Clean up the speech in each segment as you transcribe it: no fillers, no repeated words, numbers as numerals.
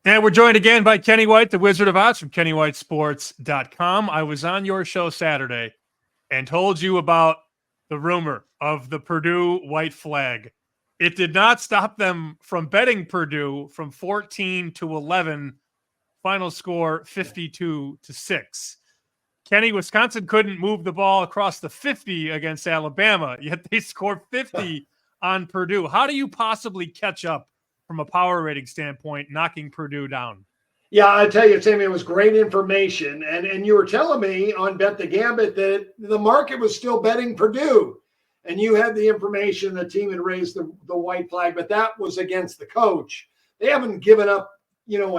And we're joined again by Kenny White, the Wizard of Odds from KennyWhiteSports.com. I was on your show Saturday and told you about the rumor of the Purdue white flag. It did not stop them from betting Purdue from 14-11, final score 52-6. Kenny, Wisconsin couldn't move the ball across the 50 against Alabama, yet they scored 50 on Purdue. How do you possibly catch up from a power rating standpoint, knocking Purdue down? Yeah, I tell you, Sammy, it was great information. And you were telling me on Bet the Gambit that the market was still betting Purdue. And you had the information the team had raised the white flag, but that was against the coach. They haven't given up,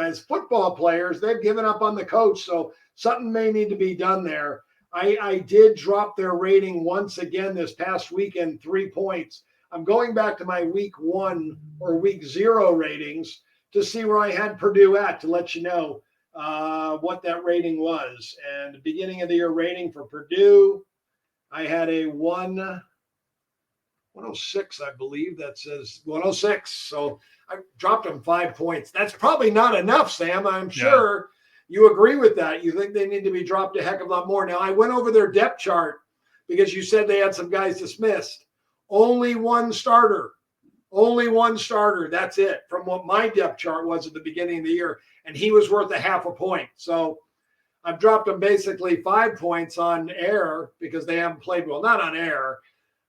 as football players, they've given up on the coach. So something may need to be done there. I did drop their rating once again this past weekend, 3 points. I'm going back to my week 1 or week 0 ratings to see where I had Purdue at, to let you know what that rating was. And the beginning of the year rating for Purdue, I had a 106, I believe. That says 106. So I dropped them 5 points. That's probably not enough, Sam. I'm sure you agree with that. You think they need to be dropped a heck of a lot more. Now, I went over their depth chart because you said they had some guys dismissed. Only one starter. That's it, from what my depth chart was at the beginning of the year. And he was worth a half a point. So I've dropped them basically 5 points on air because they haven't played well. Not on air,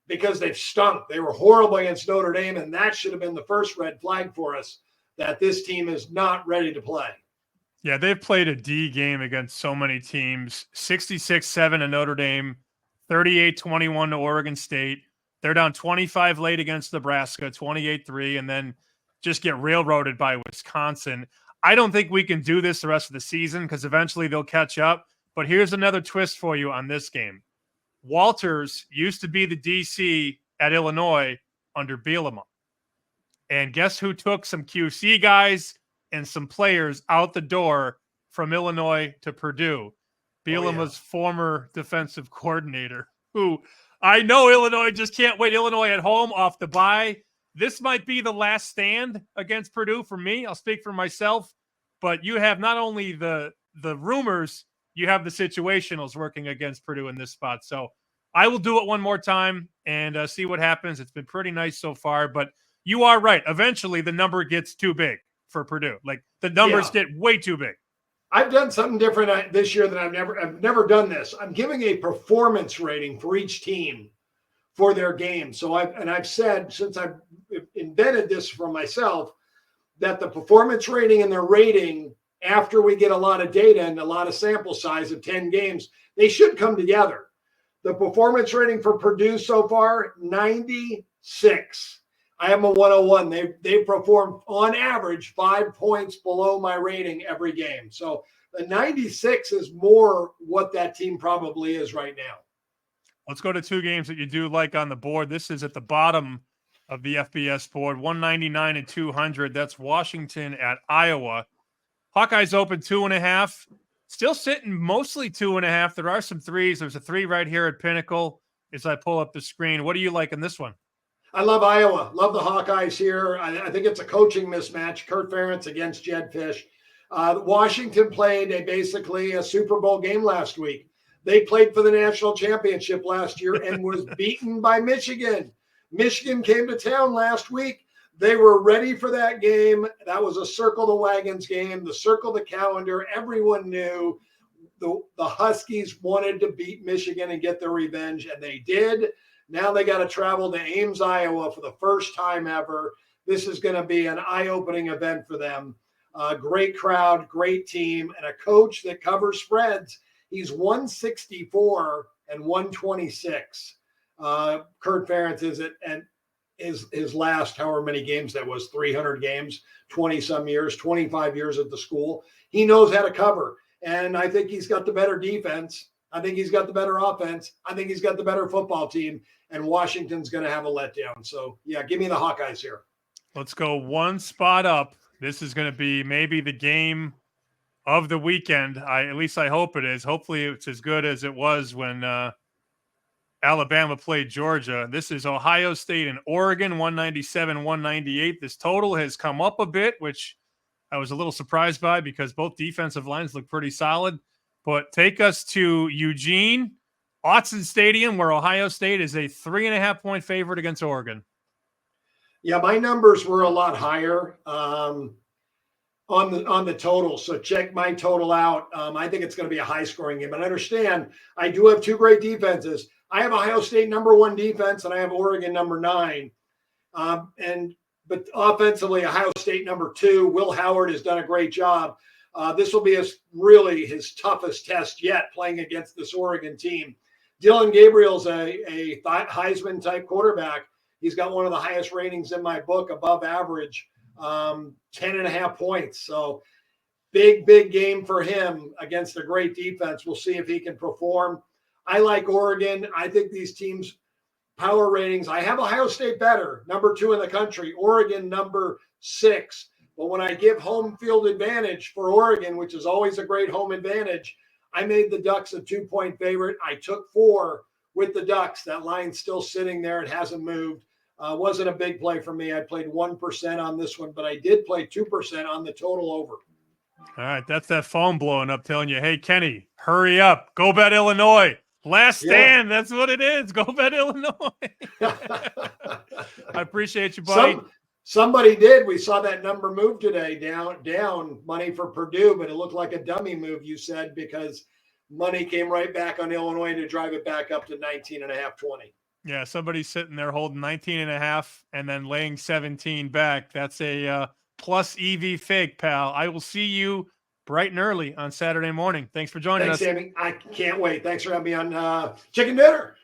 because they've stunk. They were horrible against Notre Dame, and that should have been the first red flag for us, that this team is not ready to play. Yeah, they've played a D game against so many teams. 66-7 to Notre Dame, 38-21 to Oregon State. They're down 25 late against Nebraska, 28-3, and then just get railroaded by Wisconsin. I don't think we can do this the rest of the season because eventually they'll catch up. But here's another twist for you on this game. Walters used to be the DC at Illinois under Bielema. And guess who took some QC guys and some players out the door from Illinois to Purdue? Bielema's former defensive coordinator, who I know Illinois just can't wait. Illinois at home off the bye. This might be the last stand against Purdue for me. I'll speak for myself. But you have not only the rumors, you have the situationals working against Purdue in this spot. So I will do it one more time and see what happens. It's been pretty nice so far. But you are right. Eventually, the number gets too big for Purdue. Like, the numbers get way too big. I've done something different this year that I've never done this. I'm giving a performance rating for each team for their game. So I've said, since I've invented this for myself, that the performance rating and the rating, after we get a lot of data and a lot of sample size of 10 games, they should come together. The performance rating for Purdue so far, 96. I am a 101. They performed on average 5 points below my rating every game. So the 96 is more what that team probably is right now. Let's go to 2 games that you do like on the board. This is at the bottom of the FBS board, 199 and 200. That's Washington at Iowa. Hawkeyes open 2.5. Still sitting mostly 2.5. There are some threes. There's a 3 right here at Pinnacle as I pull up the screen. What do you like in this one? I love Iowa. Love the Hawkeyes here. I think it's a coaching mismatch. Kurt Ferentz against Jed Fish. Washington played basically a Super Bowl game last week. They played for the national championship last year and was beaten by Michigan. Michigan came to town last week. They were ready for that game. That was a circle the wagons game, the circle the calendar. Everyone knew the Huskies wanted to beat Michigan and get their revenge, and they did. Now they got to travel to Ames, Iowa for the first time ever. This is going to be an eye-opening event for them. Great crowd, great team, and a coach that covers spreads. He's 164 and 126. Kurt Ferentz is it, and his last however many games that was, 300 games, 20-some years, 25 years at the school. He knows how to cover, and I think he's got the better defense. I think he's got the better offense. I think he's got the better football team, and Washington's going to have a letdown. So, yeah, give me the Hawkeyes here. Let's go one spot up. This is going to be maybe the game of the weekend. At least I hope it is. Hopefully it's as good as it was when Alabama played Georgia. This is Ohio State and Oregon, 197-198. This total has come up a bit, which I was a little surprised by because both defensive lines look pretty solid. But take us to Eugene, Autzen Stadium, where Ohio State is a 3.5-point favorite against Oregon. Yeah, my numbers were a lot higher on the total. So check my total out. I think it's going to be a high-scoring game. And understand, I do have two great defenses. I have Ohio State #1 defense, and I have Oregon #9. But offensively, Ohio State #2. Will Howard has done a great job. This will be his toughest test yet, playing against this Oregon team. Dylan Gabriel's a Heisman-type quarterback. He's got one of the highest ratings in my book, above average, 10.5 points. So big game for him against a great defense. We'll see if he can perform. I like Oregon. I think these teams' power ratings, I have Ohio State better, #2 in the country, Oregon #6. But when I give home field advantage for Oregon, which is always a great home advantage, I made the Ducks a 2-point favorite. I took 4 with the Ducks. That line's still sitting there. It hasn't moved. Wasn't a big play for me. I played 1% on this one, but I did play 2% on the total over. All right, that's that phone blowing up telling you, hey, Kenny, hurry up. Go bet Illinois. Last stand. Yeah. That's what it is. Go bet Illinois. I appreciate you, buddy. Somebody did. We saw that number move today, down money for Purdue, but it looked like a dummy move, you said, because money came right back on Illinois to drive it back up to 19.5, 20. Yeah, somebody's sitting there holding 19.5 and then laying 17 back. That's a plus EV fake, pal. I will see you bright and early on Saturday morning. Thanks for joining us. Thanks, Sammy. I can't wait. Thanks for having me on Chicken Dinner.